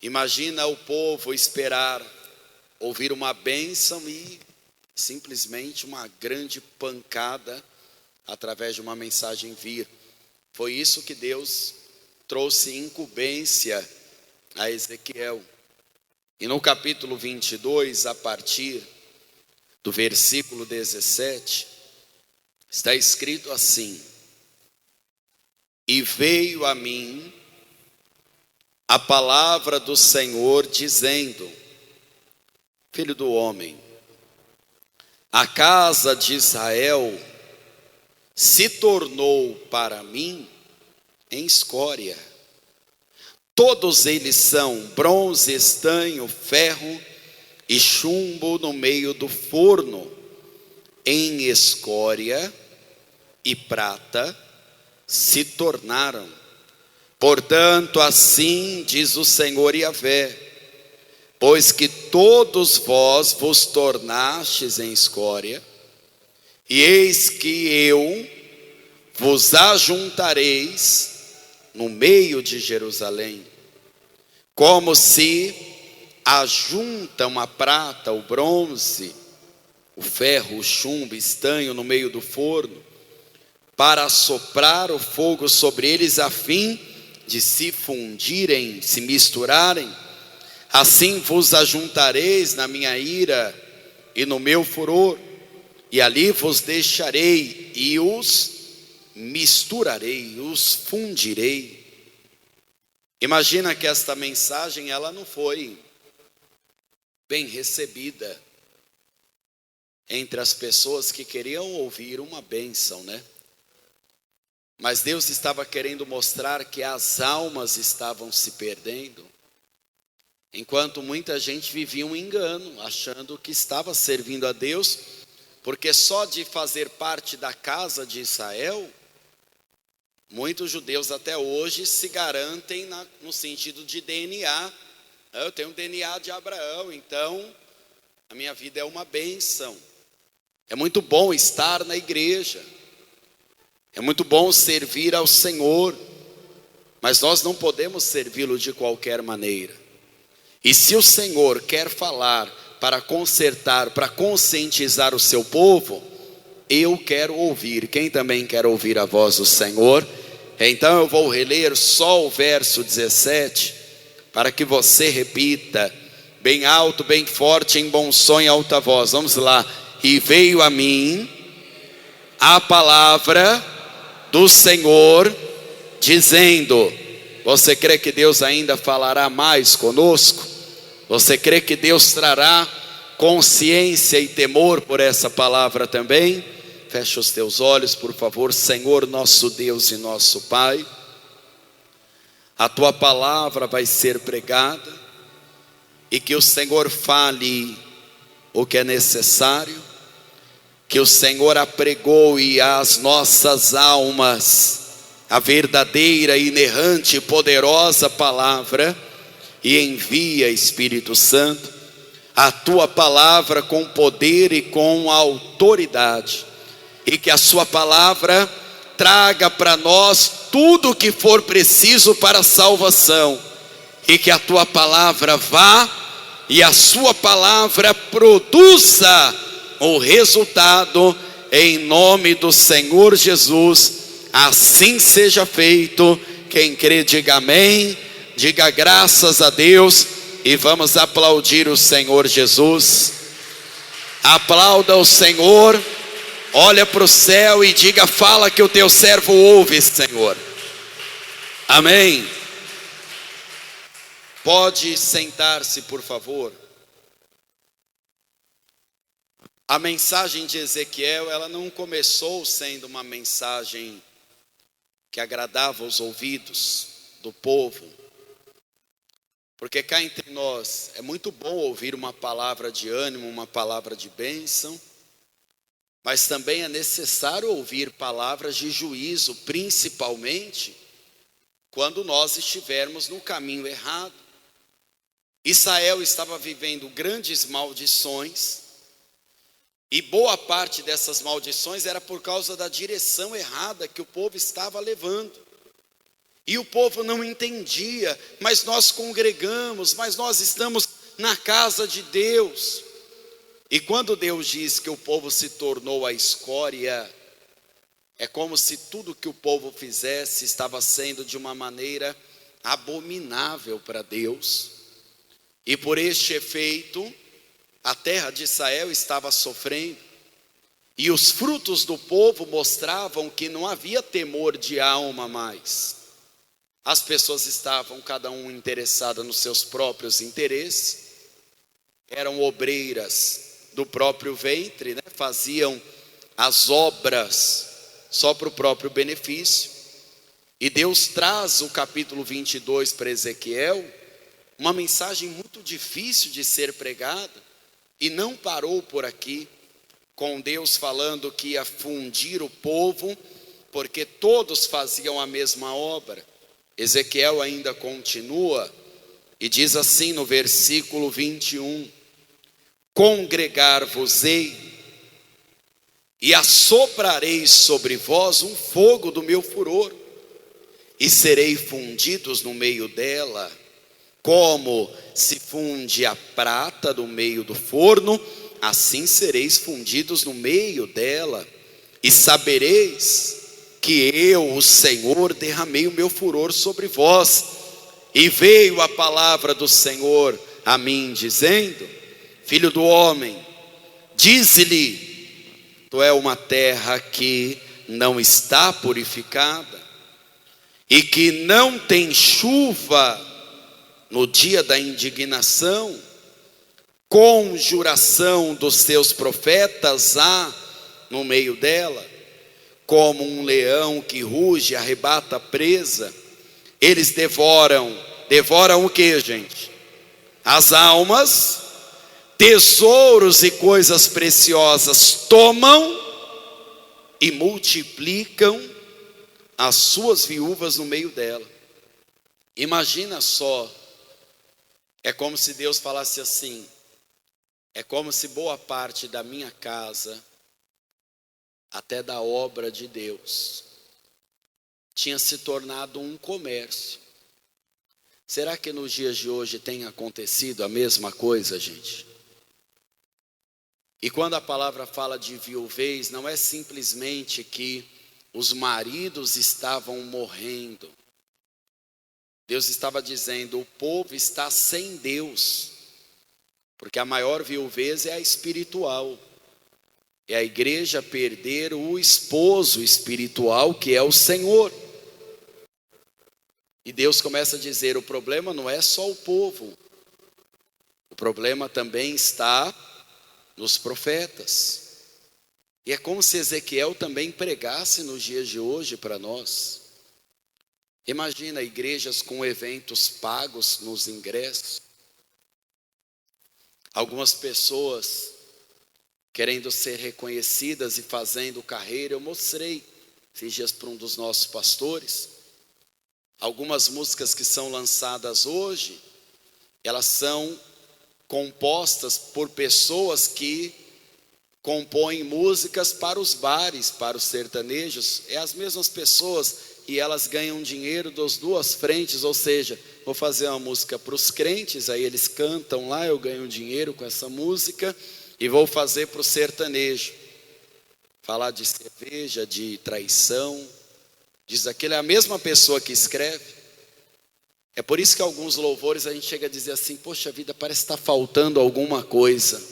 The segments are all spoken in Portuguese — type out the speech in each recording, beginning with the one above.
Imagina o povo esperar, ouvir uma bênção e simplesmente uma grande pancada através de uma mensagem vir. Foi isso que Deus trouxe incumbência a Ezequiel. E no capítulo 22, a partir do versículo 17, está escrito assim: E veio a mim a palavra do Senhor dizendo: Filho do homem, a casa de Israel se tornou para mim em escória. Todos eles são bronze, estanho, ferro e chumbo no meio do forno. Em escória e prata se tornaram. Portanto, assim diz o Senhor Yahvé: pois que todos vós vos tornastes em escória, e eis que eu vos ajuntareis no meio de Jerusalém, como se ajuntam a prata, o bronze, o ferro, o chumbo, estanho no meio do forno, para soprar o fogo sobre eles, a fim de se fundirem, se misturarem. Assim vos ajuntareis na minha ira e no meu furor, e ali vos deixarei e os misturarei, os fundirei. Imagina que esta mensagem, ela não foi bem recebida entre as pessoas que queriam ouvir uma bênção, né? Mas Deus estava querendo mostrar que as almas estavam se perdendo, enquanto muita gente vivia um engano, achando que estava servindo a Deus, porque só de fazer parte da casa de Israel, muitos judeus até hoje se garantem no sentido de DNA. Eu tenho o DNA de Abraão, então a minha vida é uma bênção. É muito bom estar na igreja, é muito bom servir ao Senhor, mas nós não podemos servi-lo de qualquer maneira. E se o Senhor quer falar para consertar, para conscientizar o seu povo, eu quero ouvir. Quem também quer ouvir a voz do Senhor? Então eu vou reler só o verso 17, para que você repita, bem alto, bem forte, em bom som e alta voz. Vamos lá. E veio a mim a palavra do Senhor dizendo. Você crê que Deus ainda falará mais conosco? Você crê que Deus trará consciência e temor por essa palavra também? Feche os teus olhos, por favor. Senhor, nosso Deus e nosso Pai, a tua palavra vai ser pregada, e que o Senhor fale o que é necessário, que o Senhor apregoe às nossas almas a verdadeira, inerrante e poderosa palavra, e envia, Espírito Santo, a tua palavra com poder e com autoridade, e que a sua palavra traga para nós tudo o que for preciso para a salvação, e que a tua palavra vá e a sua palavra produza o resultado, em nome do Senhor Jesus. Assim seja feito. Quem crê diga amém, diga graças a Deus, e vamos aplaudir o Senhor Jesus. Aplauda o Senhor, olha para o céu e diga: fala que o teu servo ouve, Senhor. Amém. Pode sentar-se, por favor. A mensagem de Ezequiel, ela não começou sendo uma mensagem que agradava os ouvidos do povo, porque cá entre nós é muito bom ouvir uma palavra de ânimo, uma palavra de bênção, mas também é necessário ouvir palavras de juízo, principalmente quando nós estivermos no caminho errado. Israel estava vivendo grandes maldições, e boa parte dessas maldições era por causa da direção errada que o povo estava levando. E o povo não entendia, mas nós congregamos, mas nós estamos na casa de Deus. E quando Deus diz que o povo se tornou a escória, é como se tudo que o povo fizesse estava sendo de uma maneira abominável para Deus. E por este efeito, a terra de Israel estava sofrendo. E os frutos do povo mostravam que não havia temor de alma mais. As pessoas estavam cada um interessada nos seus próprios interesses. Eram obreiras do próprio ventre, né? Faziam as obras só para o próprio benefício. E Deus traz o capítulo 22 para Ezequiel, uma mensagem muito difícil de ser pregada, e não parou por aqui, com Deus falando que ia fundir o povo, porque todos faziam a mesma obra. Ezequiel ainda continua e diz assim no versículo 21: congregar-vos-ei e assoprarei sobre vós um fogo do meu furor, e serei fundidos no meio dela, como se funde a prata do meio do forno, assim sereis fundidos no meio dela, e sabereis que eu, o Senhor, derramei o meu furor sobre vós. E veio a palavra do Senhor a mim, dizendo: filho do homem, dize-lhe, tu é uma terra que não está purificada, e que não tem chuva no dia da indignação. Conjuração dos teus profetas há no meio dela, como um leão que ruge, arrebata a presa. Eles devoram o que, gente? As almas, tesouros e coisas preciosas tomam e multiplicam as suas viúvas no meio dela. Imagina só, é como se Deus falasse assim: é como se boa parte da minha casa, até da obra de Deus, tinha se tornado um comércio. Será que nos dias de hoje tem acontecido a mesma coisa, gente? E quando a palavra fala de viuvez, não é simplesmente que os maridos estavam morrendo. Deus estava dizendo: o povo está sem Deus, porque a maior viuvez é a espiritual. É a igreja perder o esposo espiritual, que é o Senhor. E Deus começa a dizer: o problema não é só o povo, o problema também está nos profetas. E é como se Ezequiel também pregasse nos dias de hoje para nós. Imagina igrejas com eventos pagos nos ingressos, algumas pessoas querendo ser reconhecidas e fazendo carreira. Eu mostrei esses dias para um dos nossos pastores, algumas músicas que são lançadas hoje, elas são compostas por pessoas que compõem músicas para os bares, para os sertanejos. É as mesmas pessoas, e elas ganham dinheiro das duas frentes. Ou seja, vou fazer uma música para os crentes, aí eles cantam lá, eu ganho dinheiro com essa música. E vou fazer para o sertanejo, falar de cerveja, de traição. Diz aquele, é a mesma pessoa que escreve. É por isso que alguns louvores a gente chega a dizer assim: poxa vida, parece que está faltando alguma coisa.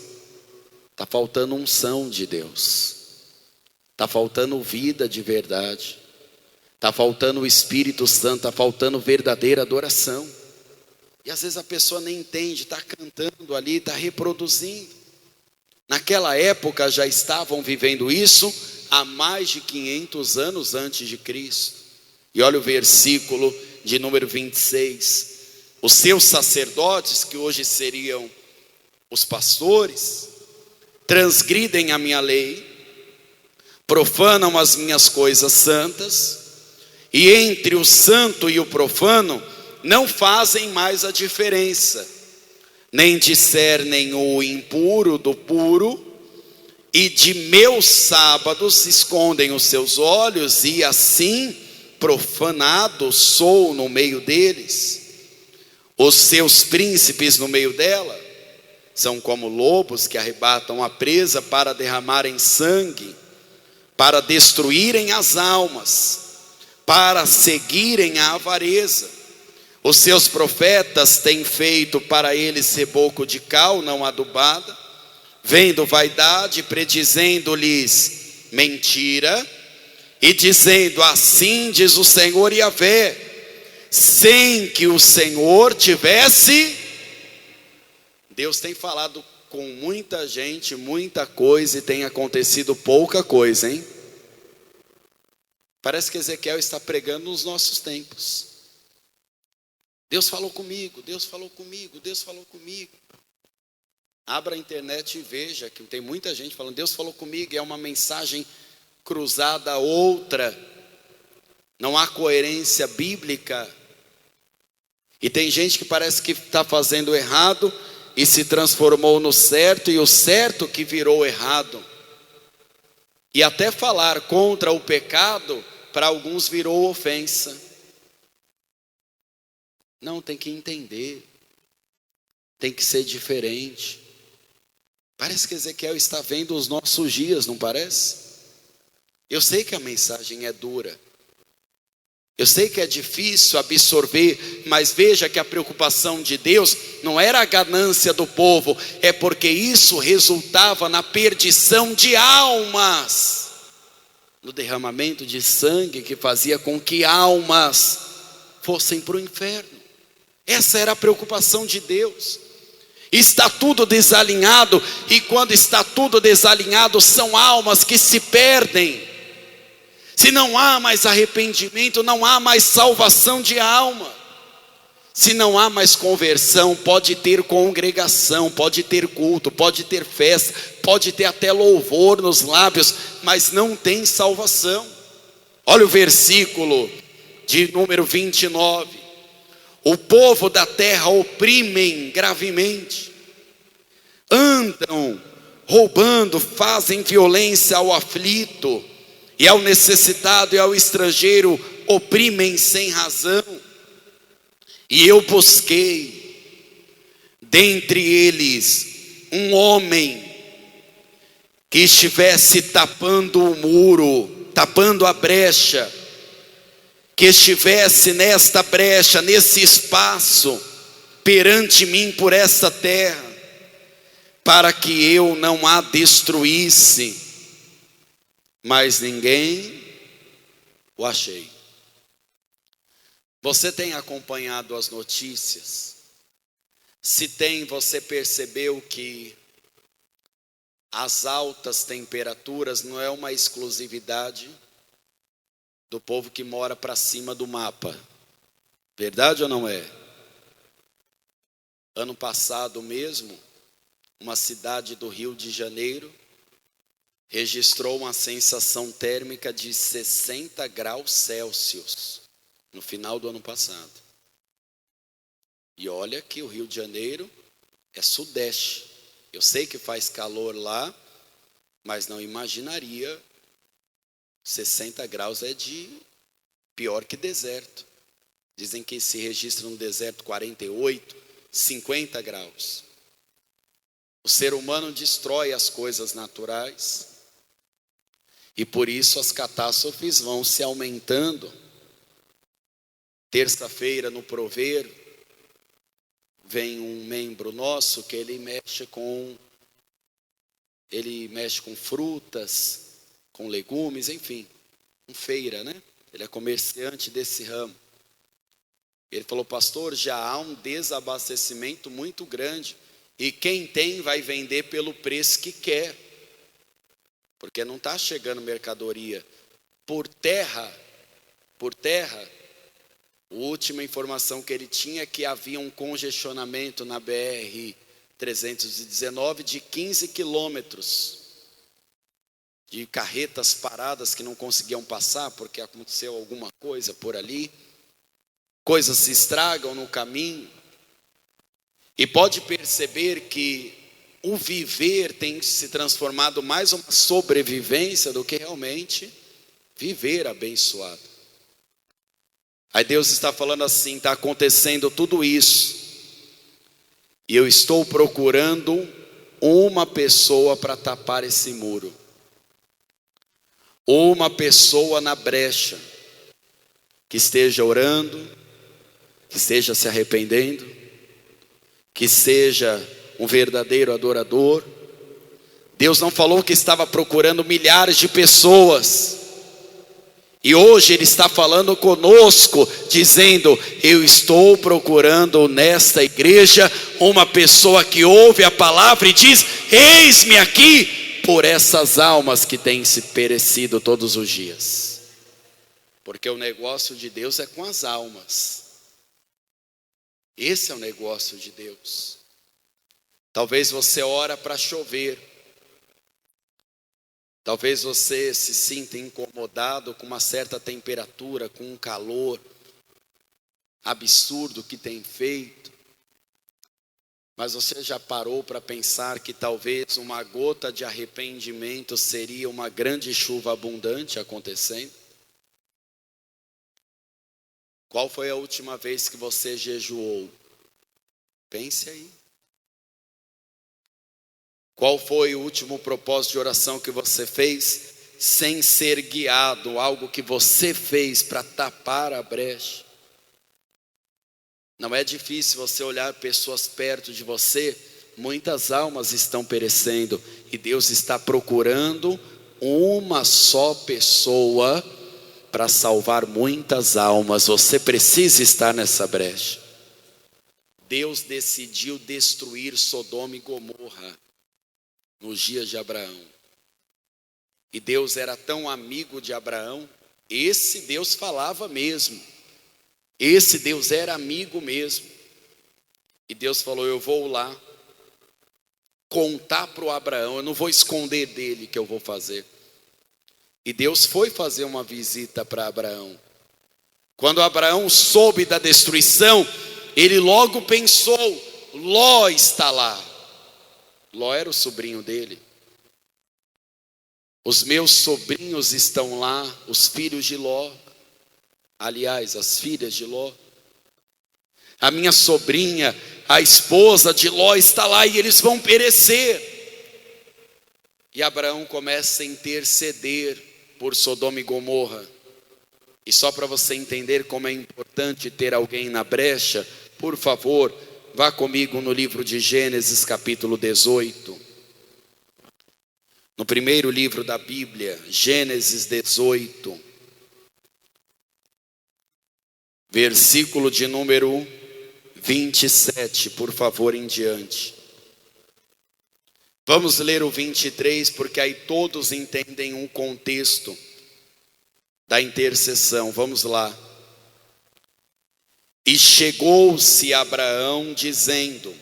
Está faltando unção de Deus, está faltando vida de verdade, está faltando o Espírito Santo, está faltando verdadeira adoração. E às vezes a pessoa nem entende, está cantando ali, está reproduzindo. Naquela época já estavam vivendo isso há mais de 500 anos antes de Cristo. E olha o versículo de número 26. Os seus sacerdotes, que hoje seriam os pastores, transgridem a minha lei, profanam as minhas coisas santas, e entre o santo e o profano não fazem mais a diferença, nem discernem o impuro do puro, e de meus sábados escondem os seus olhos, e assim profanado sou no meio deles, os seus príncipes no meio dela, são como lobos que arrebatam a presa para derramarem sangue, para destruírem as almas, para seguirem a avareza. Os seus profetas têm feito para eles reboco de cal não adubada, vendo vaidade, predizendo-lhes mentira, e dizendo: assim diz o Senhor Yahvé, sem que o Senhor tivesse. Deus tem falado com muita gente, muita coisa, e tem acontecido pouca coisa, hein? Parece que Ezequiel está pregando nos nossos tempos. Deus falou comigo, Deus falou comigo, Deus falou comigo. Abra a internet e veja que tem muita gente falando: Deus falou comigo, e é uma mensagem cruzada a outra. Não há coerência bíblica. E tem gente que parece que está fazendo errado e se transformou no certo, e o certo que virou errado. E até falar contra o pecado, para alguns virou ofensa. Não, tem que entender. Tem que ser diferente. Parece que Ezequiel está vendo os nossos dias, não parece? Eu sei que a mensagem é dura. Eu sei que é difícil absorver, mas veja que a preocupação de Deus não era a ganância do povo, é porque isso resultava na perdição de almas, no derramamento de sangue que fazia com que almas fossem para o inferno. Essa era a preocupação de Deus. Está tudo desalinhado, e quando está tudo desalinhado, são almas que se perdem. Se não há mais arrependimento, não há mais salvação de alma. Se não há mais conversão, pode ter congregação, pode ter culto, pode ter festa, pode ter até louvor nos lábios, mas não tem salvação. Olha o versículo de número 29. O povo da terra oprimem gravemente, andam roubando, fazem violência ao aflito, e ao necessitado e ao estrangeiro oprimem sem razão. E eu busquei dentre eles um homem que estivesse tapando o muro, tapando a brecha, que estivesse nesta brecha, nesse espaço, perante mim por essa terra, para que eu não a destruísse. Mas ninguém o achei. Você tem acompanhado as notícias? Se tem, você percebeu que as altas temperaturas não é uma exclusividade do povo que mora para cima do mapa. Verdade ou não é? Ano passado mesmo, uma cidade do Rio de Janeiro registrou uma sensação térmica de 60 graus Celsius no final do ano passado. E olha que o Rio de Janeiro é sudeste. Eu sei que faz calor lá, mas não imaginaria. 60 graus é de pior que deserto. Dizem que se registra no deserto 48, 50 graus. O ser humano destrói as coisas naturais. E por isso as catástrofes vão se aumentando. Terça-feira no Prover, vem um membro nosso que ele mexe com frutas, com legumes, enfim, com feira, né? Ele é comerciante desse ramo. Ele falou: pastor, já há um desabastecimento muito grande, e quem tem vai vender pelo preço que quer, porque não está chegando mercadoria. Por terra, a última informação que ele tinha é que havia um congestionamento na BR-319 de 15 quilômetros, de carretas paradas que não conseguiam passar, porque aconteceu alguma coisa por ali. Coisas se estragam no caminho. E pode perceber que o viver tem se transformado mais uma sobrevivência do que realmente viver abençoado. Aí Deus está falando assim: está acontecendo tudo isso, e eu estou procurando uma pessoa para tapar esse muro, uma pessoa na brecha, que esteja orando, que esteja se arrependendo, que seja um verdadeiro adorador. Deus não falou que estava procurando milhares de pessoas, e hoje Ele está falando conosco, dizendo: eu estou procurando nesta igreja uma pessoa que ouve a palavra e diz: eis-me aqui, por essas almas que têm se perecido todos os dias. Porque o negócio de Deus é com as almas. Esse é o negócio de Deus. Talvez você ora para chover. Talvez você se sinta incomodado com uma certa temperatura, com um calor absurdo que tem feito. Mas você já parou para pensar que talvez uma gota de arrependimento seria uma grande chuva abundante acontecendo? Qual foi a última vez que você jejuou? Pense aí. Qual foi o último propósito de oração que você fez sem ser guiado? Algo que você fez para tapar a brecha. Não é difícil você olhar pessoas perto de você. Muitas almas estão perecendo, e Deus está procurando uma só pessoa para salvar muitas almas. Você precisa estar nessa brecha. Deus decidiu destruir Sodoma e Gomorra nos dias de Abraão. E Deus era tão amigo de Abraão. Esse Deus falava mesmo. Esse Deus era amigo mesmo. E Deus falou: eu vou lá contar para o Abraão, eu não vou esconder dele que eu vou fazer. E Deus foi fazer uma visita para Abraão. Quando Abraão soube da destruição, ele logo pensou: Ló está lá. Ló era o sobrinho dele. Os meus sobrinhos estão lá, os filhos de Ló. Aliás, as filhas de Ló. A minha sobrinha, a esposa de Ló está lá, e eles vão perecer. E Abraão começa a interceder por Sodoma e Gomorra. E só para você entender como é importante ter alguém na brecha, por favor, vá comigo no livro de Gênesis, capítulo 18. No primeiro livro da Bíblia, Gênesis 18, versículo de número 27, por favor, em diante. Vamos ler o 23, porque aí todos entendem um contexto da intercessão. Vamos lá. E chegou-se Abraão dizendo: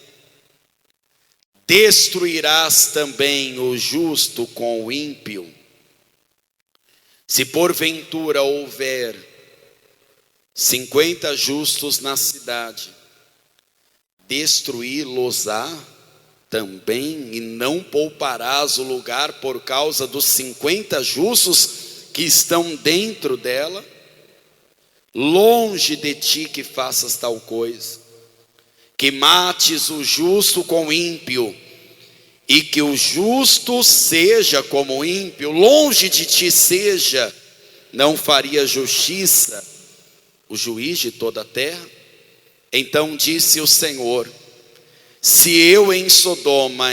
destruirás também o justo com o ímpio? Se porventura houver 50 justos na cidade, destruí-los-á também, e não pouparás o lugar por causa dos 50 justos que estão dentro dela? Longe de ti que faças tal coisa, que mates o justo com o ímpio, e que o justo seja como o ímpio. Longe de ti seja, não faria justiça o juiz de toda a terra? Então disse o Senhor: se eu em Sodoma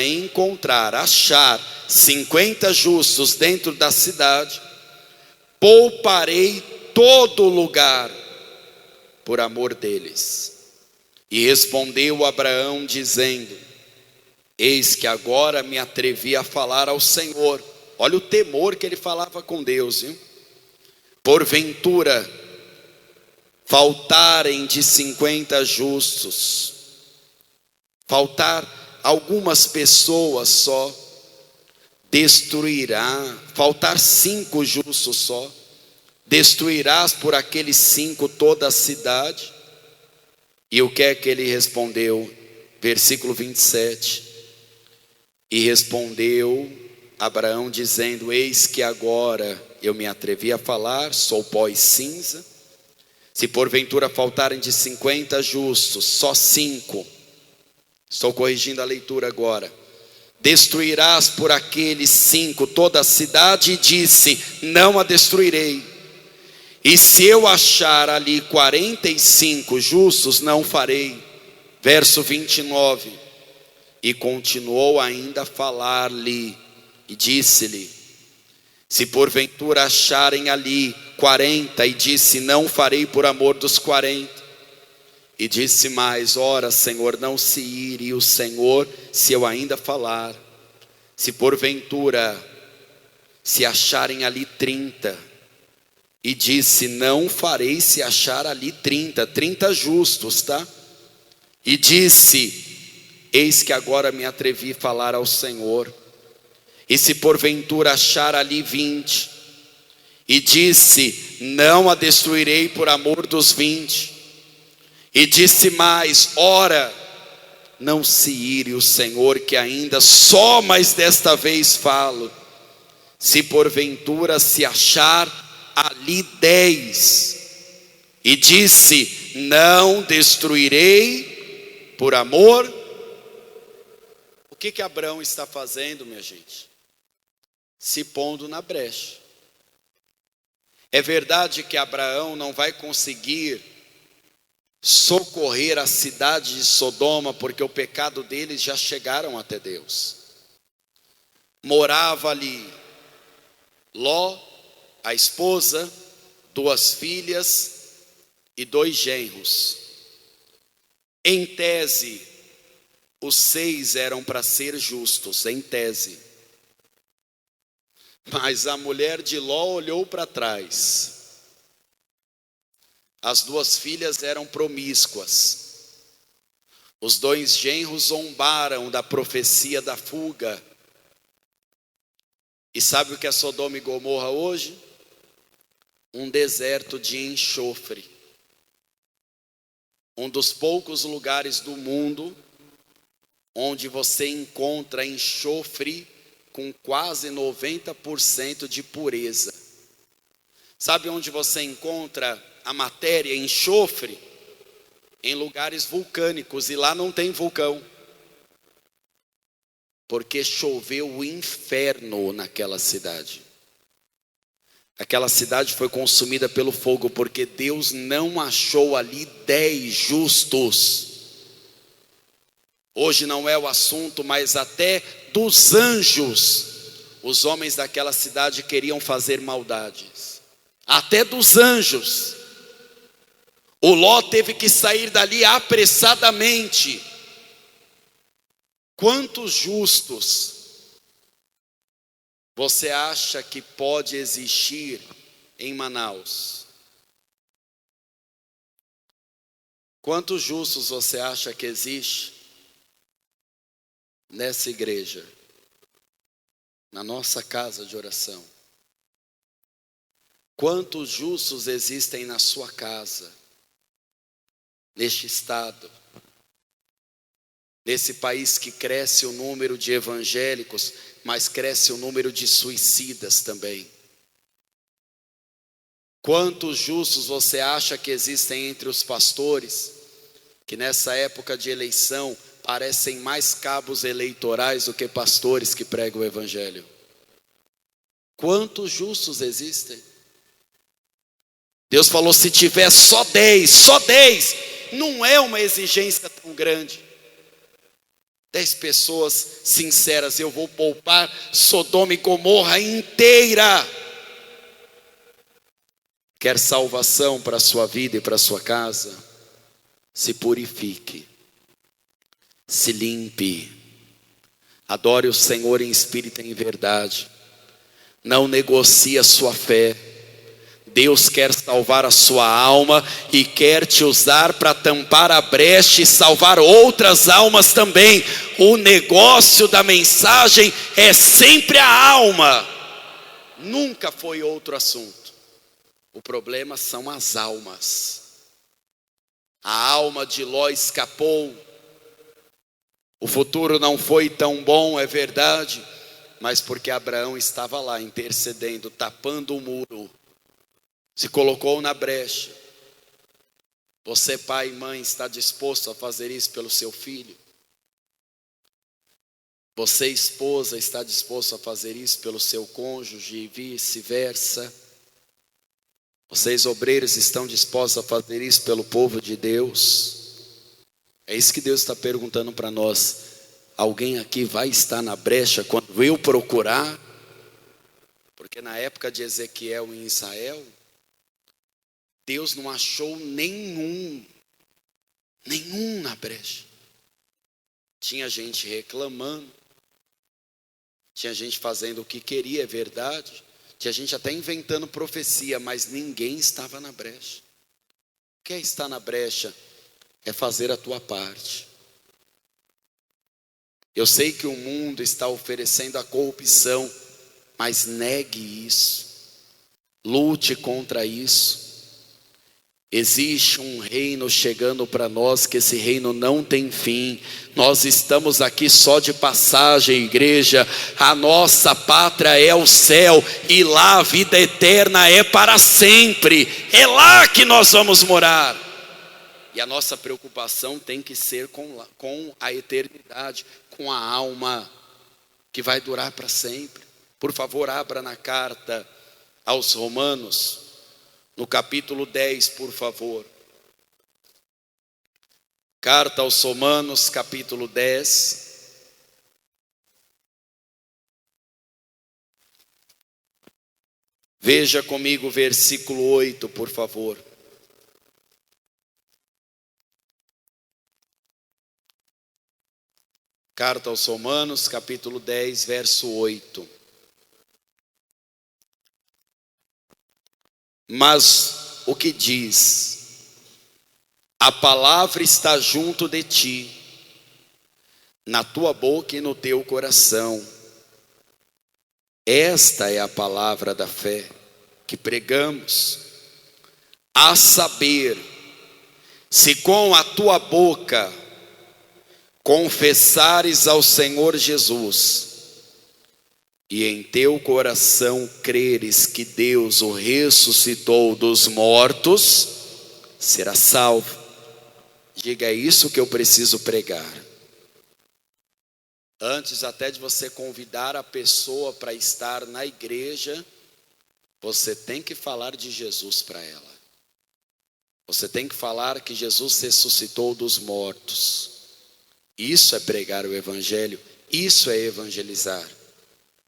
achar 50 justos dentro da cidade, pouparei todo lugar por amor deles. E respondeu Abraão dizendo: eis que agora me atrevi a falar ao Senhor. Olha o temor que ele falava com Deus, viu? Porventura faltarem de 50 justos, faltar algumas pessoas só, destruirá. Faltar 5 justos só, destruirás por aqueles 5 toda a cidade? E o que é que ele respondeu? Versículo 27. E respondeu Abraão dizendo: eis que agora eu me atrevi a falar, sou pó e cinza. Se porventura faltarem de 50 justos, só 5, estou corrigindo a leitura agora, destruirás por aqueles 5 toda a cidade, e disse: não a destruirei. E se eu achar ali 45 justos, não farei. Verso 29. E continuou ainda a falar-lhe, e disse-lhe: se porventura acharem ali 40, e disse: não farei por amor dos 40. E disse mais: ora, Senhor, não se ire o Senhor, se eu ainda falar. Se porventura se acharem ali 30, e disse: não farei se achar ali 30 justos, tá? E disse: eis que agora me atrevi a falar ao Senhor. E se porventura achar ali 20, e disse: não a destruirei por amor dos 20. E disse mais: ora, não se ire o Senhor, que ainda só mais desta vez falo. Se porventura se achar ali 10, e disse: não destruirei por amor. O que Abraão está fazendo, minha gente? Se pondo na brecha. É verdade que Abraão não vai conseguir socorrer a cidade de Sodoma, porque o pecado deles já chegaram até Deus. Morava ali Ló, a esposa, 2 filhas e 2 genros. Em tese, os 6 eram para ser justos, em tese. Mas a mulher de Ló olhou para trás. As 2 filhas eram promíscuas. Os 2 genros zombaram da profecia da fuga. E sabe o que é Sodoma e Gomorra hoje? Um deserto de enxofre. Um dos poucos lugares do mundo onde você encontra enxofre com quase 90% de pureza. Sabe onde você encontra a matéria, enxofre? Em lugares vulcânicos, e lá não tem vulcão. Porque choveu o inferno naquela cidade. Aquela cidade foi consumida pelo fogo, porque Deus não achou ali 10 justos. Hoje não é o assunto, mas até dos anjos, os homens daquela cidade queriam fazer maldades. Até dos anjos. O Ló teve que sair dali apressadamente. Quantos justos você acha que pode existir em Manaus? Quantos justos você acha que existe nessa igreja, na nossa casa de oração? Quantos justos existem na sua casa, neste estado, nesse país que cresce o número de evangélicos, mas cresce o número de suicidas também? Quantos justos você acha que existem entre os pastores, que nessa época de eleição parecem mais cabos eleitorais do que pastores que pregam o evangelho? Quantos justos existem? Deus falou: se tiver só 10, não é uma exigência tão grande. 10 pessoas sinceras, eu vou poupar Sodoma e Gomorra inteira. Quer salvação para a sua vida e para a sua casa? Se purifique, se limpe, adore o Senhor em espírito e em verdade. Não negocie a sua fé. Deus quer salvar a sua alma e quer te usar para tampar a brecha e salvar outras almas também. O negócio da mensagem é sempre a alma, nunca foi outro assunto. O problema são as almas. A alma de Ló escapou. O futuro não foi tão bom, é verdade, mas porque Abraão estava lá intercedendo, tapando o muro, se colocou na brecha. Você, pai e mãe, está disposto a fazer isso pelo seu filho? Você, esposa, está disposto a fazer isso pelo seu cônjuge e vice-versa? Vocês, obreiros, estão dispostos a fazer isso pelo povo de Deus? É isso que Deus está perguntando para nós. Alguém aqui vai estar na brecha quando eu procurar? Porque na época de Ezequiel em Israel, Deus não achou nenhum na brecha. Tinha gente reclamando, tinha gente fazendo o que queria, é verdade. Tinha gente até inventando profecia, mas ninguém estava na brecha. O que é estar na brecha? É fazer a tua parte. Eu sei que o mundo está oferecendo a corrupção, mas negue isso. Lute contra isso. Existe um reino chegando para nós, que esse reino não tem fim. Nós estamos aqui só de passagem, igreja. A nossa pátria é o céu, e lá a vida eterna é para sempre. É lá que nós vamos morar. E a nossa preocupação tem que ser com a eternidade, com a alma que vai durar para sempre. Por favor, abra na carta aos Romanos, no capítulo 10, por favor. Carta aos Romanos, capítulo 10. Veja comigo o versículo 8, por favor. Carta aos Romanos, capítulo 10, verso 8. Mas o que diz? A palavra está junto de ti, na tua boca e no teu coração. Esta é a palavra da fé que pregamos, a saber, se com a tua boca confessares ao Senhor Jesus, e em teu coração creres que Deus o ressuscitou dos mortos, serás salvo. Diga, é isso que eu preciso pregar. Antes até de você convidar a pessoa para estar na igreja, você tem que falar de Jesus para ela. Você tem que falar que Jesus ressuscitou dos mortos. Isso é pregar o evangelho, isso é evangelizar.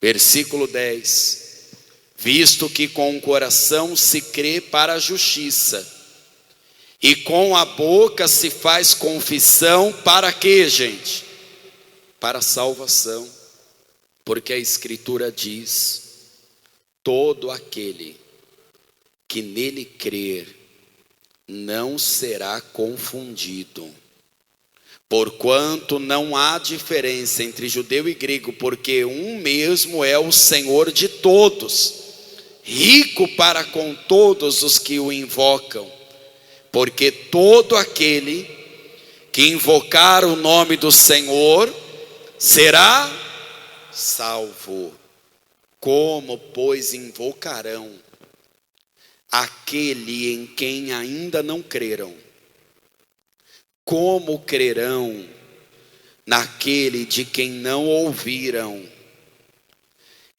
Versículo 10. Visto que com o coração se crê para a justiça, e com a boca se faz confissão para quê, gente? Para a salvação. Porque a Escritura diz: todo aquele que nele crer não será confundido. Porquanto não há diferença entre judeu e grego, porque um mesmo é o Senhor de todos, rico para com todos os que o invocam. Porque todo aquele que invocar o nome do Senhor será salvo. Como, pois, invocarão aquele em quem ainda não creram? Como crerão naquele de quem não ouviram?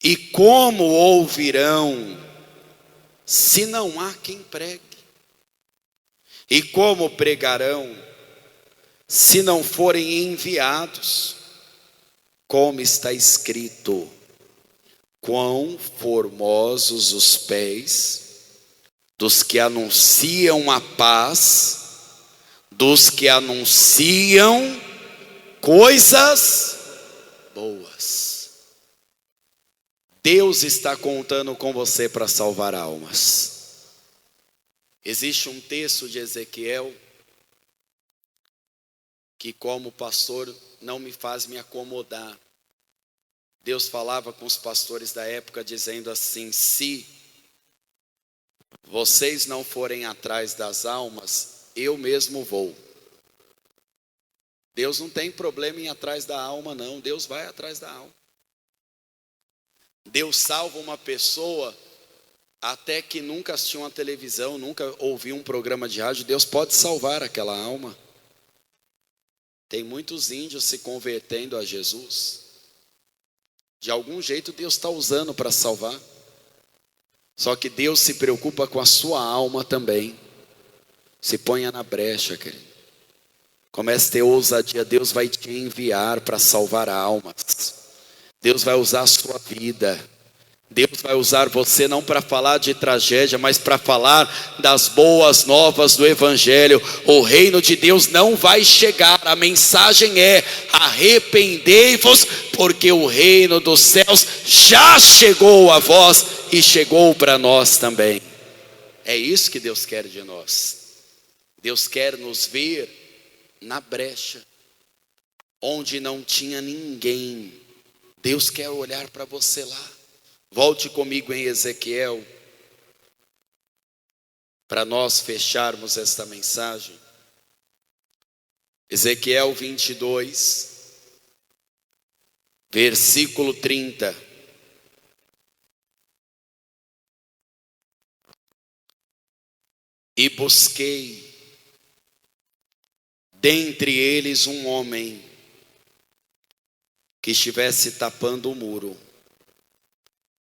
E como ouvirão se não há quem pregue? E como pregarão se não forem enviados? Como está escrito: quão formosos os pés dos que anunciam a paz, dos que anunciam coisas boas. Deus está contando com você para salvar almas. Existe um texto de Ezequiel que, como pastor, não me faz me acomodar. Deus falava com os pastores da época dizendo assim: se vocês não forem atrás das almas, eu mesmo vou. Deus não tem problema em ir atrás da alma, não. Deus vai atrás da alma. Deus salva uma pessoa até que nunca assistiu uma televisão, nunca ouviu um programa de rádio, Deus pode salvar aquela alma. Tem muitos índios se convertendo a Jesus. De algum jeito Deus está usando para salvar. Só que Deus se preocupa com a sua alma também. Se ponha na brecha, querido. Comece a ter ousadia. Deus vai te enviar para salvar almas. Deus vai usar a sua vida. Deus vai usar você não para falar de tragédia, mas para falar das boas novas do Evangelho. O reino de Deus não vai chegar. A mensagem é: arrependei-vos, porque o reino dos céus já chegou a vós e chegou para nós também. É isso que Deus quer de nós. Deus quer nos ver na brecha, onde não tinha ninguém. Deus quer olhar para você lá. Volte comigo em Ezequiel, para nós fecharmos esta mensagem. Ezequiel 22, versículo 30. E busquei dentre eles um homem que estivesse tapando o muro,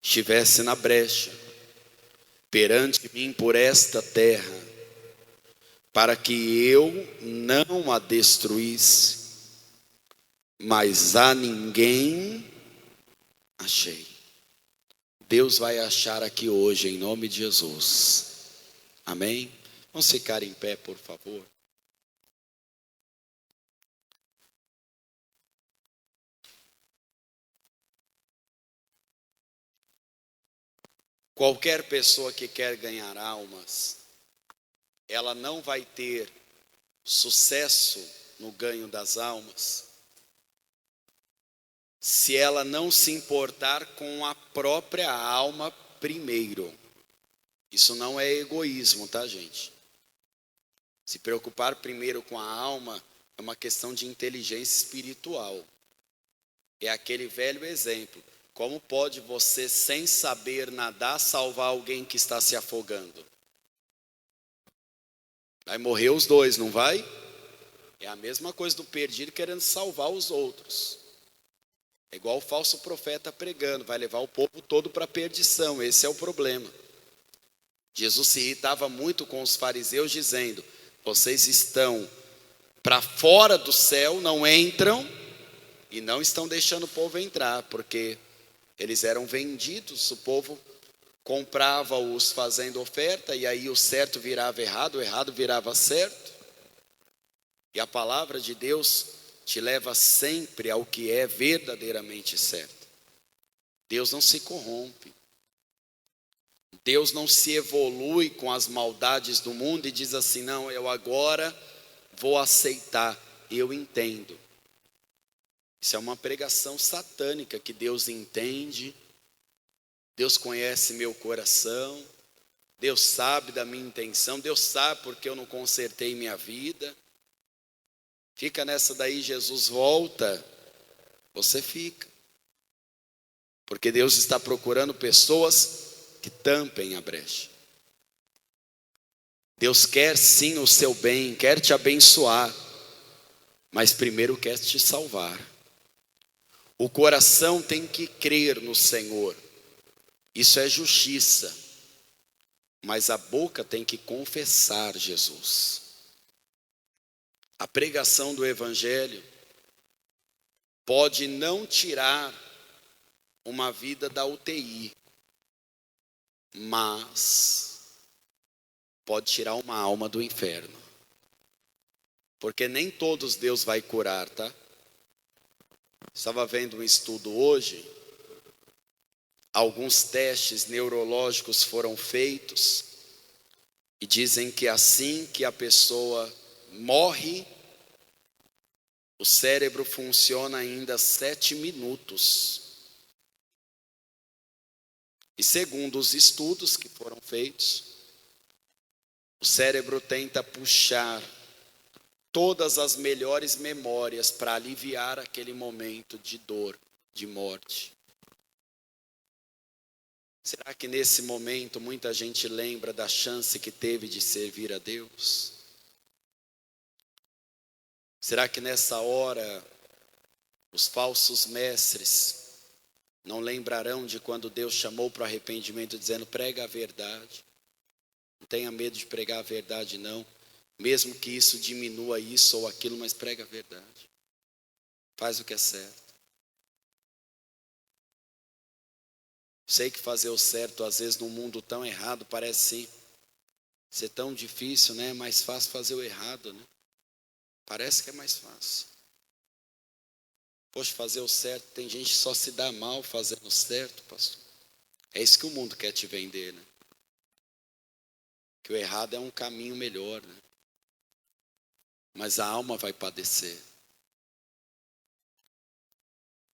estivesse na brecha perante mim por esta terra, para que eu não a destruísse, mas a ninguém achei. Deus vai achar aqui hoje, em nome de Jesus. Amém? Vamos ficar em pé, por favor. Qualquer pessoa que quer ganhar almas, ela não vai ter sucesso no ganho das almas se ela não se importar com a própria alma primeiro. Isso não é egoísmo, tá, gente? Se preocupar primeiro com a alma é uma questão de inteligência espiritual. É aquele velho exemplo. Como pode você, sem saber nadar, salvar alguém que está se afogando? Vai morrer os dois, não vai? É a mesma coisa do perdido querendo salvar os outros. É igual o falso profeta pregando, vai levar o povo todo para a perdição. Esse é o problema. Jesus se irritava muito com os fariseus, dizendo: vocês estão para fora do céu, não entram, e não estão deixando o povo entrar, porque eles eram vendidos, o povo comprava-os fazendo oferta, e aí o certo virava errado, o errado virava certo. E a palavra de Deus te leva sempre ao que é verdadeiramente certo. Deus não se corrompe. Deus não se evolui com as maldades do mundo e diz assim: não, eu agora vou aceitar, eu entendo. Isso é uma pregação satânica, que Deus entende, Deus conhece meu coração, Deus sabe da minha intenção, Deus sabe porque eu não consertei minha vida. Fica nessa daí, Jesus volta, você fica. Porque Deus está procurando pessoas que tampem a brecha. Deus quer sim o seu bem, quer te abençoar, mas primeiro quer te salvar. O coração tem que crer no Senhor, isso é justiça, mas a boca tem que confessar Jesus. A pregação do Evangelho pode não tirar uma vida da UTI, mas pode tirar uma alma do inferno, porque nem todos Deus vai curar, tá? Estava vendo um estudo hoje, alguns testes neurológicos foram feitos e dizem que assim que a pessoa morre, o cérebro funciona ainda 7 minutos. E segundo os estudos que foram feitos, o cérebro tenta puxar todas as melhores memórias para aliviar aquele momento de dor, de morte. Será que nesse momento muita gente lembra da chance que teve de servir a Deus? Será que nessa hora os falsos mestres não lembrarão de quando Deus chamou para o arrependimento, dizendo: prega a verdade, não tenha medo de pregar a verdade não, mesmo que isso diminua isso ou aquilo, mas prega a verdade, faz o que é certo. Sei que fazer o certo, às vezes num mundo tão errado, parece ser tão difícil, né? É mais fácil fazer o errado, né? Parece que é mais fácil. Poxa, fazer o certo, tem gente que só se dá mal fazendo o certo, pastor. É isso que o mundo quer te vender, né? Que o errado é um caminho melhor, né? Mas a alma vai padecer.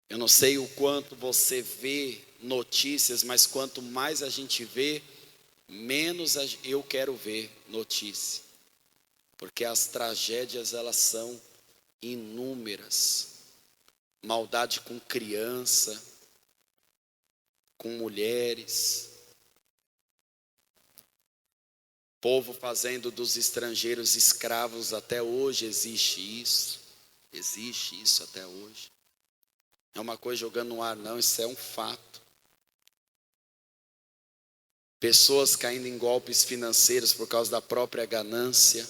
Eu não sei o quanto você vê notícias, mas quanto mais a gente vê, menos eu quero ver notícia. Porque as tragédias, elas são inúmeras. Maldade com criança, com mulheres. Povo fazendo dos estrangeiros escravos, até hoje existe isso. Existe isso até hoje. Não é uma coisa jogando no ar, não, isso é um fato. Pessoas caindo em golpes financeiros por causa da própria ganância.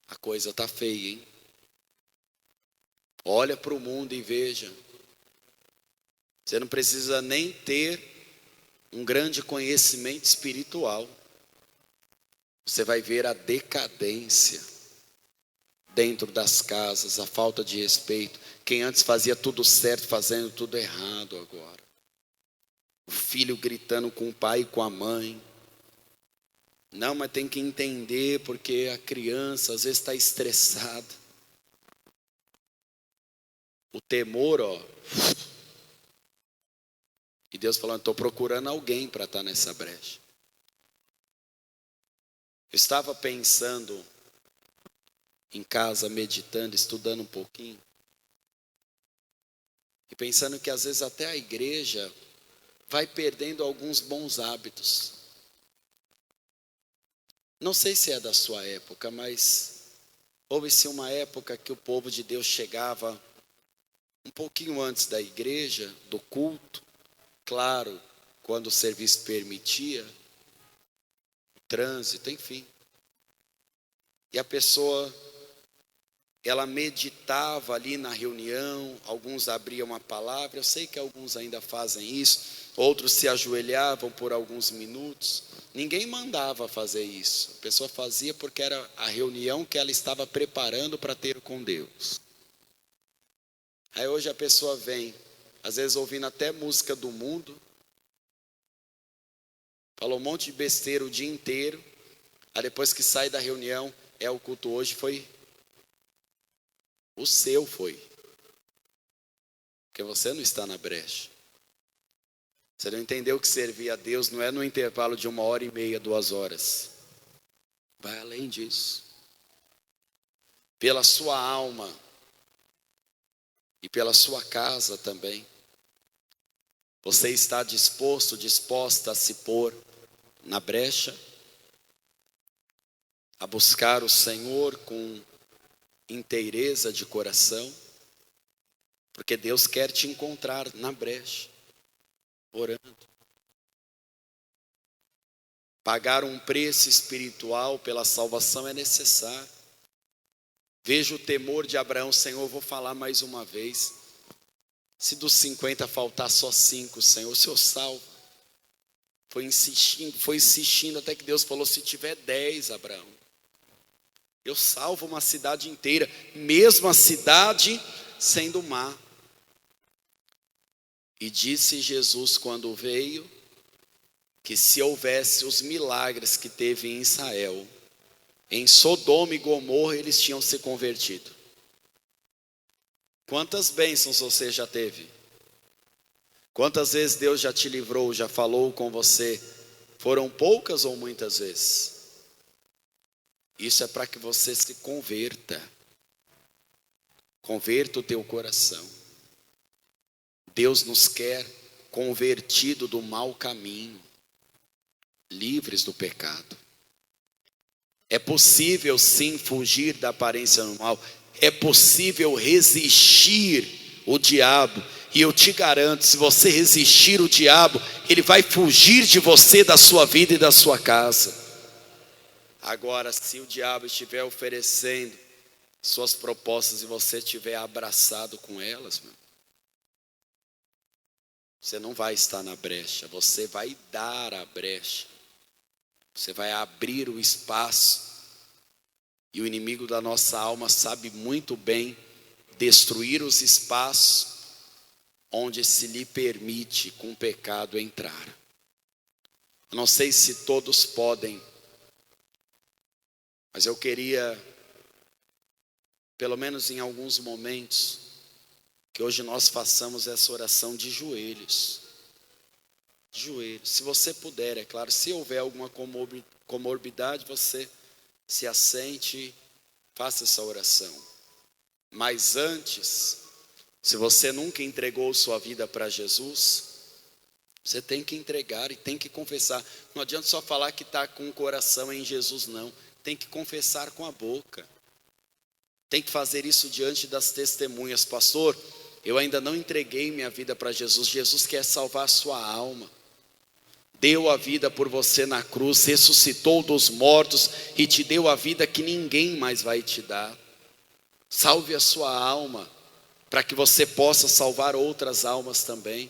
A coisa está feia, hein? Olha para o mundo e veja. Você não precisa nem ter um grande conhecimento espiritual. Você vai ver a decadência dentro das casas, a falta de respeito. Quem antes fazia tudo certo, fazendo tudo errado agora. O filho gritando com o pai e com a mãe. Não, mas tem que entender, porque a criança às vezes está estressada. O temor, e Deus falando: estou procurando alguém para estar nessa brecha. Eu estava pensando em casa, meditando, estudando um pouquinho. E pensando que às vezes até a igreja vai perdendo alguns bons hábitos. Não sei se é da sua época, mas houve-se uma época que o povo de Deus chegava um pouquinho antes da igreja, do culto. Claro, quando o serviço permitia, o trânsito, enfim. E a pessoa, ela meditava ali na reunião, alguns abriam a palavra, eu sei que alguns ainda fazem isso, outros se ajoelhavam por alguns minutos. Ninguém mandava fazer isso, a pessoa fazia porque era a reunião que ela estava preparando para ter com Deus. Aí hoje a pessoa vem, às vezes ouvindo até música do mundo, falou um monte de besteira o dia inteiro, aí depois que sai da reunião, o culto hoje foi, o seu foi, porque você não está na brecha. Você não entendeu que servir a Deus não é no intervalo de 1h30, 2 horas. Vai além disso. Pela sua alma e pela sua casa também. Você está disposta a se pôr na brecha? A buscar o Senhor com inteireza de coração? Porque Deus quer te encontrar na brecha, orando. Pagar um preço espiritual pela salvação é necessário. Veja o temor de Abraão. Senhor, vou falar mais uma vez. Se dos 50 faltar só 5, Senhor, o Senhor salva. Foi insistindo até que Deus falou: se tiver 10, Abraão, eu salvo uma cidade inteira, mesmo a cidade sendo má. E disse Jesus quando veio, que se houvesse os milagres que teve em Israel, em Sodoma e Gomorra eles tinham se convertido. Quantas bênçãos você já teve? Quantas vezes Deus já te livrou, já falou com você? Foram poucas ou muitas vezes? Isso é para que você se converta. Converta o teu coração. Deus nos quer convertido do mau caminho, livres do pecado. É possível sim fugir da aparência do mal, é possível resistir o diabo, e eu te garanto, se você resistir o diabo, ele vai fugir de você, da sua vida e da sua casa. Agora, se o diabo estiver oferecendo suas propostas e você estiver abraçado com elas, você não vai estar na brecha, você vai dar a brecha. Você vai abrir o espaço. E o inimigo da nossa alma sabe muito bem destruir os espaços onde se lhe permite com o pecado entrar. Eu não sei se todos podem, mas eu queria, pelo menos em alguns momentos, que hoje nós façamos essa oração de joelhos. De joelhos, se você puder, é claro. Se houver alguma comorbidade, você se assente, faça essa oração. Mas antes, se você nunca entregou sua vida para Jesus, você tem que entregar e tem que confessar. Não adianta só falar que está com o coração em Jesus, não. Tem que confessar com a boca. Tem que fazer isso diante das testemunhas. Pastor, eu ainda não entreguei minha vida para Jesus. Jesus quer salvar a sua alma. Deu a vida por você na cruz, ressuscitou dos mortos e te deu a vida que ninguém mais vai te dar. Salve a sua alma, para que você possa salvar outras almas também.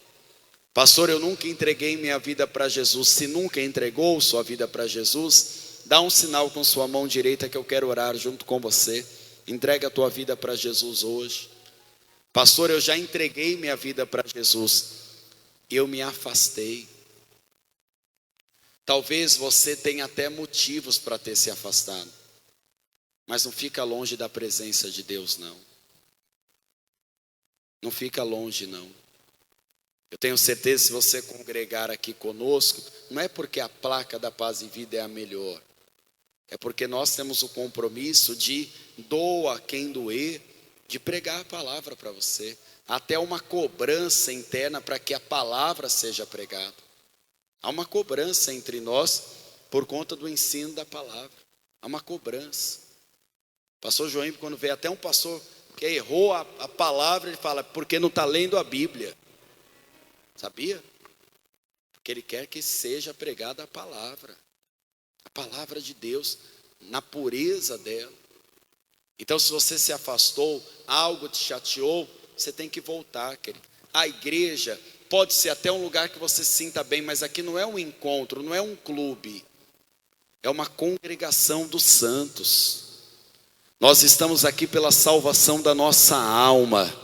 Pastor, eu nunca entreguei minha vida para Jesus. Se nunca entregou sua vida para Jesus, dá um sinal com sua mão direita que eu quero orar junto com você. Entrega a tua vida para Jesus hoje. Pastor, eu já entreguei minha vida para Jesus, eu me afastei. Talvez você tenha até motivos para ter se afastado, mas não fica longe da presença de Deus, não. Não fica longe, não. Eu tenho certeza, se você congregar aqui conosco, não é porque a placa da Paz e Vida é a melhor, é porque nós temos o compromisso de doa quem doer, de pregar a palavra para você, até uma cobrança interna para que a palavra seja pregada. Há uma cobrança entre nós por conta do ensino da palavra. Há uma cobrança. Pastor João, quando vê até um pastor que errou a palavra, ele fala, porque não está lendo a Bíblia. Sabia? Porque ele quer que seja pregada a palavra de Deus, na pureza dela. Então, se você se afastou, algo te chateou, você tem que voltar, querido. A igreja pode ser até um lugar que você se sinta bem, mas aqui não é um encontro, não é um clube, é uma congregação dos santos. Nós estamos aqui pela salvação da nossa alma,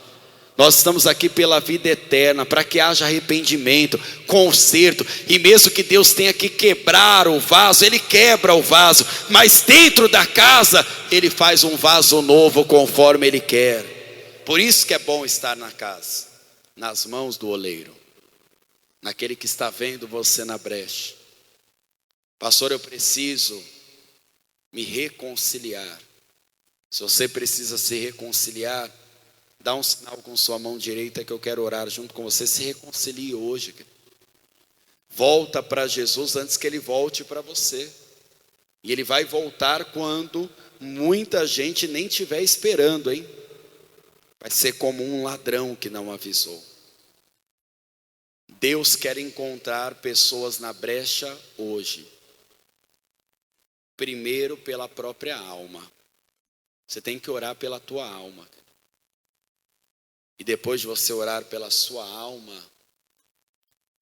nós estamos aqui pela vida eterna, para que haja arrependimento, conserto, e mesmo que Deus tenha que quebrar o vaso, Ele quebra o vaso, mas dentro da casa, Ele faz um vaso novo conforme Ele quer. Por isso que é bom estar na casa, nas mãos do oleiro, naquele que está vendo você na brecha. Pastor, eu preciso me reconciliar. Se você precisa se reconciliar, dá um sinal com sua mão direita que eu quero orar junto com você. Se reconcilie hoje. Volta para Jesus antes que Ele volte para você. E Ele vai voltar quando muita gente nem estiver esperando, hein? Vai ser como um ladrão que não avisou. Deus quer encontrar pessoas na brecha hoje. Primeiro pela própria alma. Você tem que orar pela tua alma. E depois de você orar pela sua alma,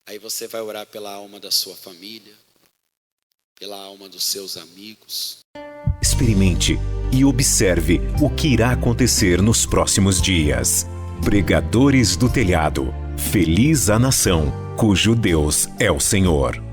aí você vai orar pela alma da sua família, pela alma dos seus amigos. Experimente e observe o que irá acontecer nos próximos dias. Pregadores do Telhado. Feliz a nação cujo Deus é o Senhor.